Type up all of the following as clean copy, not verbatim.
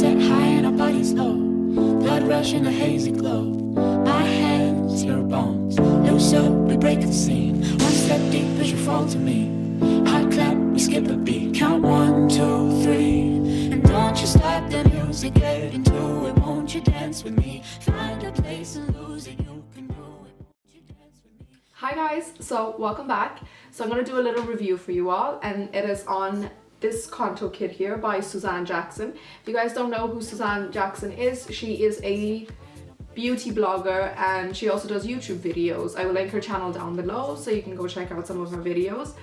set high and our bodies low. Blood rush in a hazy glow. My hands, your bones. Loose up, we break the scene. One step deep as you fall to me. Hot clap, we skip a beat. Count 1, 2, 3. And don't you stop the music, get into it. Won't you dance with me? Find a place and lose it. You can do it. Won't you dance with me? Hi guys, so welcome back. So I'm going to do a little review for you all, and it is on this contour kit here by SoSue Jackson. If you guys don't know who SoSue Jackson is, she is a beauty blogger and she also does YouTube videos. I will link her channel down below so you can go check out some of her videos.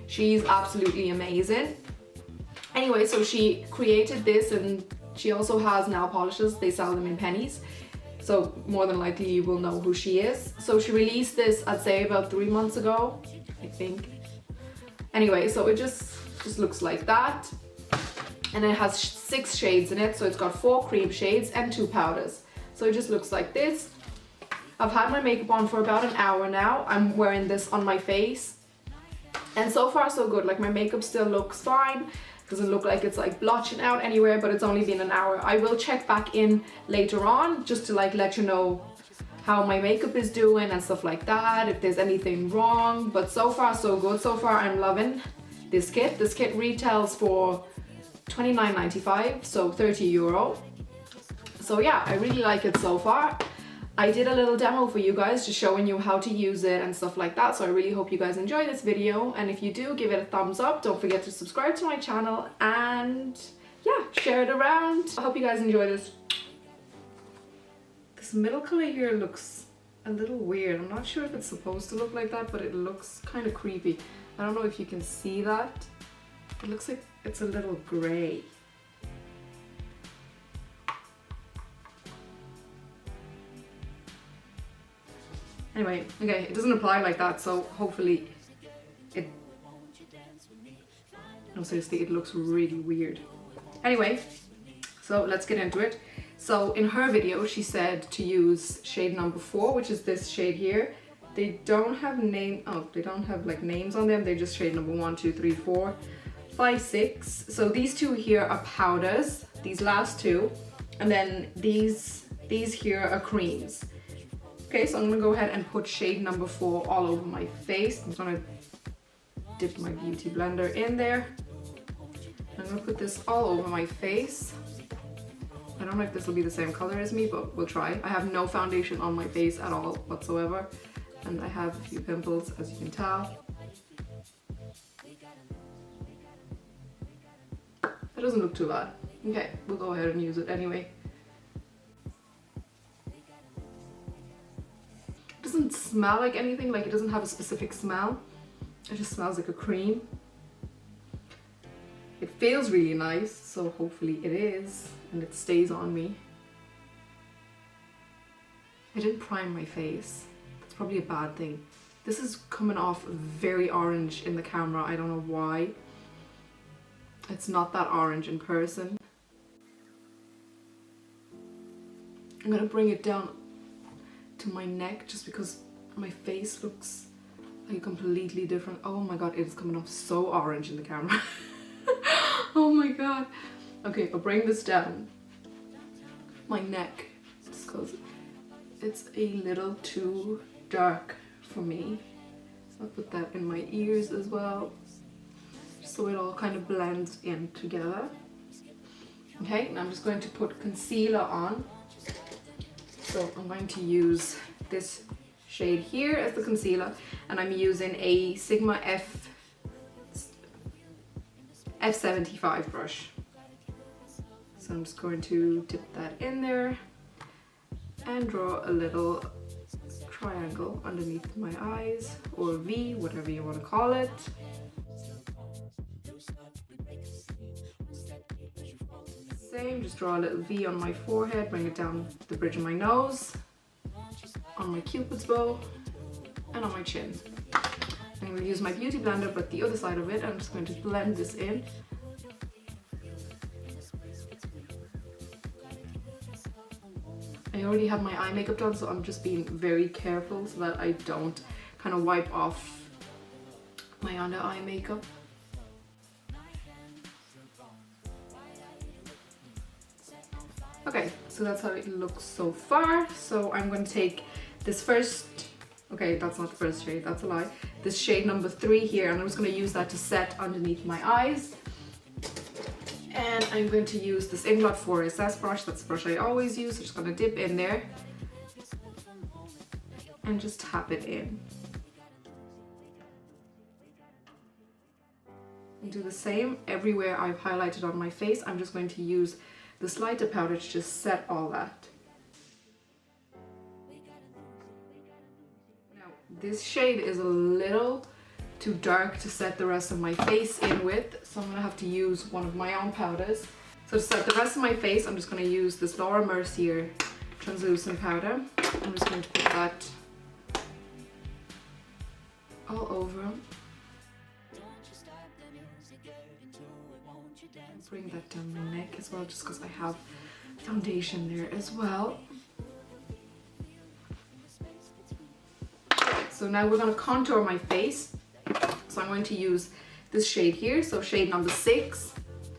She's absolutely amazing. Anyway, so she created this, and she also has nail polishes. They sell them in pennies, so more than likely you will know who she is. So she released this, I'd say about 3 months ago, I think. Anyway, so it just looks like that, and it has 6 shades in it. So it's got 4 cream shades and 2 powders. So it just looks like this. I've had my makeup on for about an hour now. I'm wearing this on my face, and so far so good. Like, my makeup still looks fine. Doesn't look like it's like blotching out anywhere, but it's only been an hour. I will check back in later on just to like let you know how my makeup is doing and stuff like that, if there's anything wrong. But so far so good. So far I'm loving this kit. This kit retails for £29.95, so €30. So yeah, I really like it so far. I did a little demo for you guys, just showing you how to use it and stuff like that. So I really hope you guys enjoy this video, and if you do, give it a thumbs up. Don't forget to subscribe to my channel, and yeah, share it around. I hope you guys enjoy this. This middle color here looks a little weird. I'm not sure if it's supposed to look like that, but it looks kind of creepy. I don't know if you can see that. It looks like it's a little gray. Anyway, okay, it doesn't apply like that, so hopefully it... No, seriously, it looks really weird. Anyway, so let's get into it. So in her video, she said to use shade number 4, which is this shade here. They don't have they don't have like names on them. They're just shade number 1, 2, 3, 4, 5, 6. So these 2 here are powders, these last 2, and then these here are creams. Okay, so I'm gonna go ahead and put shade number 4 all over my face. I'm gonna dip my beauty blender in there. I'm gonna put this all over my face. I don't know if this will be the same color as me, but we'll try. I have no foundation on my face at all whatsoever, and I have a few pimples, as you can tell. That doesn't look too bad. Okay, we'll go ahead and use it anyway. It doesn't smell like anything, like it doesn't have a specific smell. It just smells like a cream. It feels really nice, so hopefully it is, and it stays on me. I didn't prime my face. That's probably a bad thing. This is coming off very orange in the camera. I don't know why. It's not that orange in person. I'm gonna bring it down to my neck just because my face looks like completely different. Oh my god, it is coming off so orange in the camera. Oh my god. Okay, I'll bring this down my neck just because it's a little too dark for me. I'll put that in my ears as well, just so it all kind of blends in together. Okay, and I'm just going to put concealer on. So I'm going to use this shade here as the concealer, and I'm using a Sigma F75 brush. So I'm just going to dip that in there and draw a little triangle underneath my eyes, or V, whatever you want to call it. Same, just draw a little V on my forehead, bring it down the bridge of my nose, on my cupid's bow, and on my chin. I'm going to use my beauty blender, but the other side of it, I'm just going to blend this in. I already have my eye makeup done, so I'm just being very careful so that I don't kind of wipe off my under eye makeup. Okay, so that's how it looks so far. So I'm going to take this first, okay, that's not the first shade, that's a lie. This shade number 3 here, and I'm just going to use that to set underneath my eyes. And I'm going to use this Inglot 4SS brush, that's the brush I always use. I'm just going to dip in there and just tap it in. And do the same everywhere I've highlighted on my face. I'm just going to use this lighter powder to just set all that. Now, this shade is a little too dark to set the rest of my face in with, so I'm gonna have to use one of my own powders. So to set the rest of my face, I'm just gonna use this Laura Mercier translucent powder. I'm just going to put that all over. Bring that down my neck as well, just because I have foundation there as well. So now we're going to contour my face. So I'm going to use this shade here, so shade number 6.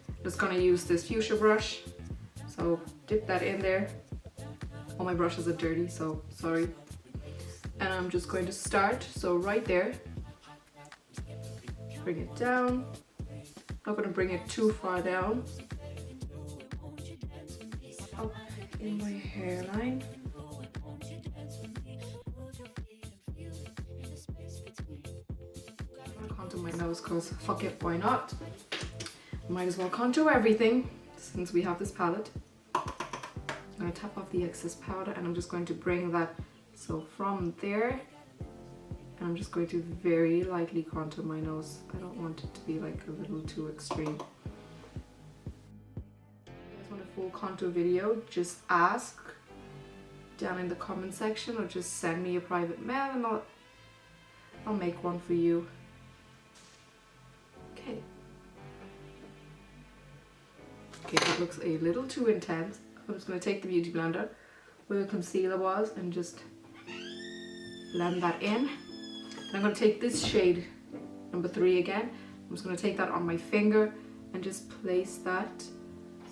I'm just going to use this fuchsia brush. So dip that in there. All my brushes are dirty, so sorry. And I'm just going to start, so right there. Bring it down. Not going to bring it too far down. Up in my hairline. I'm going to contour my nose because fuck it, why not? Might as well contour everything since we have this palette. I'm going to tap off the excess powder and I'm just going to bring that so from there. And I'm just going to very lightly contour my nose. I don't want it to be like a little too extreme. If you guys want a full contour video, just ask down in the comment section or just send me a private mail and I'll make one for you. Okay. Okay, that looks a little too intense. I'm just going to take the beauty blender where the concealer was and just blend that in. I'm going to take this shade number 3 again. I'm just going to take that on my finger and just place that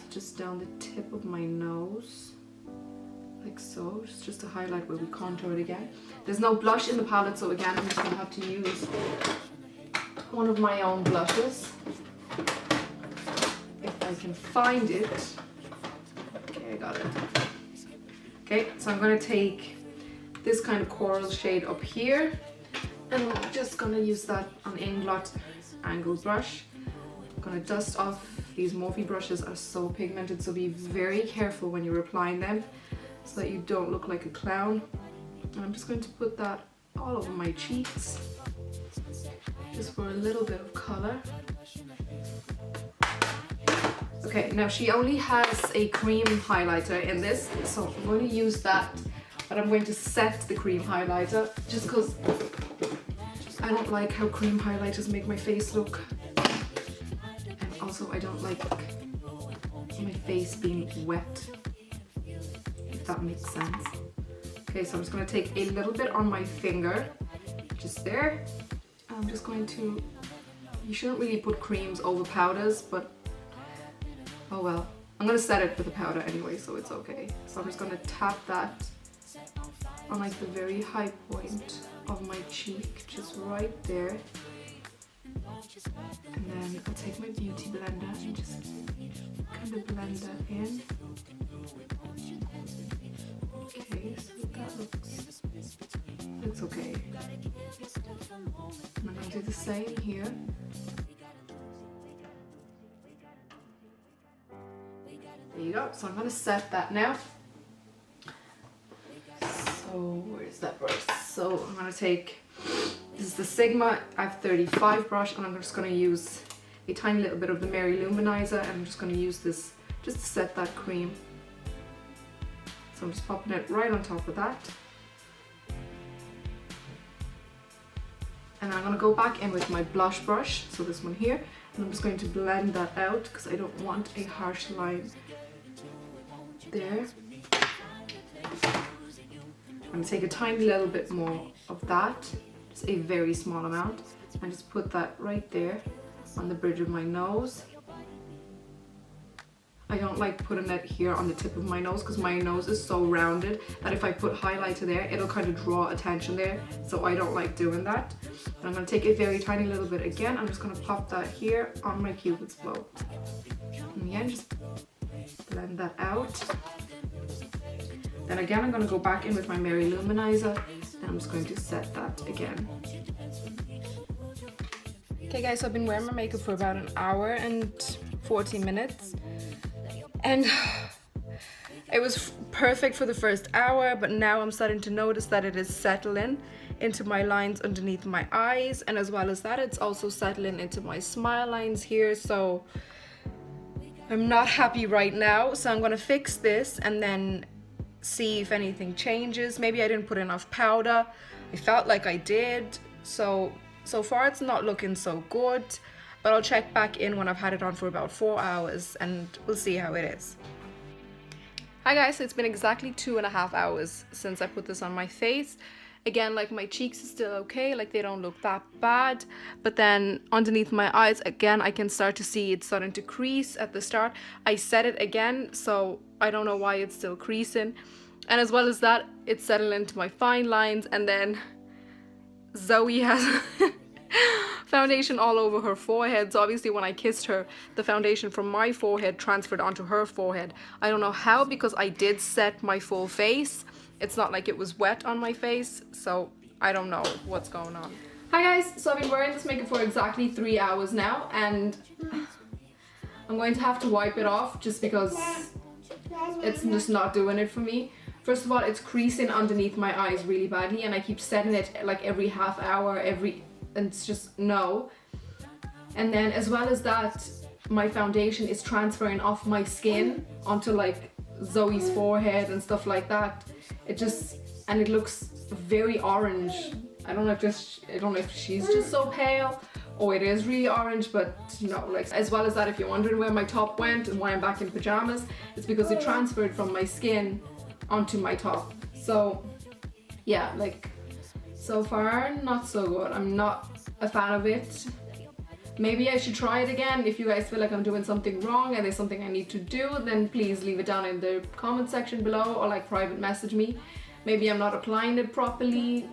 just down the tip of my nose, like so, just to highlight where we contour it again. There's no blush in the palette, so again I'm just going to have to use one of my own blushes if I can find it. Okay, I got it. Okay, so I'm going to take this kind of coral shade up here. And I'm just going to use that on Inglot angle brush. I'm going to dust off. These Morphe brushes are so pigmented, so be very careful when you're applying them so that you don't look like a clown. And I'm just going to put that all over my cheeks, just for a little bit of color. Okay, now she only has a cream highlighter in this, so I'm going to use that, but I'm going to set the cream highlighter just because I don't like how cream highlighters make my face look, and also I don't like my face being wet, if that makes sense. Okay, so I'm just going to take a little bit on my finger, just there. I'm just going to, you shouldn't really put creams over powders, but oh well. I'm going to set it with the powder anyway, so it's okay. So I'm just going to tap that on like the very high point of my cheek, just right there. And then I'll take my beauty blender and just kind of blend that in. Okay, so that looks okay. And I'm going to do the same here. There you go. So I'm going to set that now. So where's that brush? So I'm going to take, this is the Sigma F35 brush, and I'm just going to use a tiny little bit of the Mary Lou manizer, and I'm just going to use this just to set that cream. So I'm just popping it right on top of that. And I'm going to go back in with my blush brush, so this one here, and I'm just going to blend that out because I don't want a harsh line there. I'm going to take a tiny little bit more of that, just a very small amount, and just put that right there on the bridge of my nose. I don't like putting it here on the tip of my nose because my nose is so rounded that if I put highlighter there, it'll kind of draw attention there. So I don't like doing that. And I'm going to take a very tiny little bit again. I'm just going to pop that here on my cupid's bow. And again, just blend that out. Then again, I'm going to go back in with my Mary Lou manizer and I'm just going to set that again. Okay guys, so I've been wearing my makeup for about an hour and 14 minutes. And it was perfect for the first hour, but now I'm starting to notice that it is settling into my lines underneath my eyes, and as well as that, it's also settling into my smile lines here. So I'm not happy right now, so I'm gonna fix this and then see if anything changes. Maybe I didn't put enough powder. I felt like I did. So far it's not looking so good. But I'll check back in when I've had it on for about 4 hours and we'll see how it is. Hi guys, so it's been exactly 2.5 hours since I put this on my face. Again, like my cheeks are still okay, like they don't look that bad. But then underneath my eyes, again, I can start to see it's starting to crease at the start. I set it again, so I don't know why it's still creasing. And as well as that, it's settled into my fine lines, and then Zoe has foundation all over her forehead. So obviously when I kissed her, the foundation from my forehead transferred onto her forehead. I don't know how, because I did set my full face. It's not like it was wet on my face, so I don't know what's going on. Hi guys, so I've been wearing this makeup for exactly 3 hours now, and I'm going to have to wipe it off just because it's just not doing it for me. First of all, it's creasing underneath my eyes really badly, and I keep setting it like every half hour, and it's just no. And then as well as that, my foundation is transferring off my skin onto like Zoe's forehead and stuff like that. And it looks very orange. I don't know if she's just so pale or it is really orange, but no, like, as well as that, if you're wondering where my top went and why I'm back in pajamas, it's because it transferred from my skin onto my top. So yeah, like, so far not so good. I'm not a fan of it. Maybe I should try it again. If you guys feel like I'm doing something wrong and there's something I need to do, then please leave it down in the comment section below, or like private message me. Maybe I'm not applying it properly.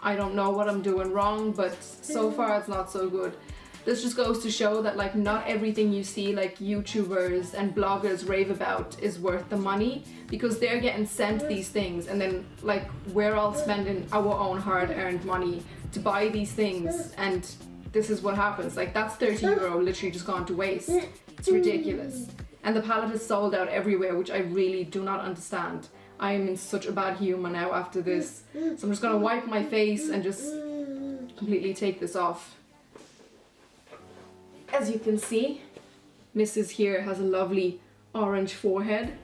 I don't know what I'm doing wrong, but so far it's not so good. This just goes to show that like not everything you see like YouTubers and bloggers rave about is worth the money, because they're getting sent these things, and then like we're all spending our own hard-earned money to buy these things, and this is what happens. Like, that's 30 euro literally just gone to waste. It's ridiculous. And the palette is sold out everywhere, which I really do not understand. I am in such a bad humor now after this. So I'm just gonna wipe my face and just completely take this off. As you can see, Mrs. here has a lovely orange forehead.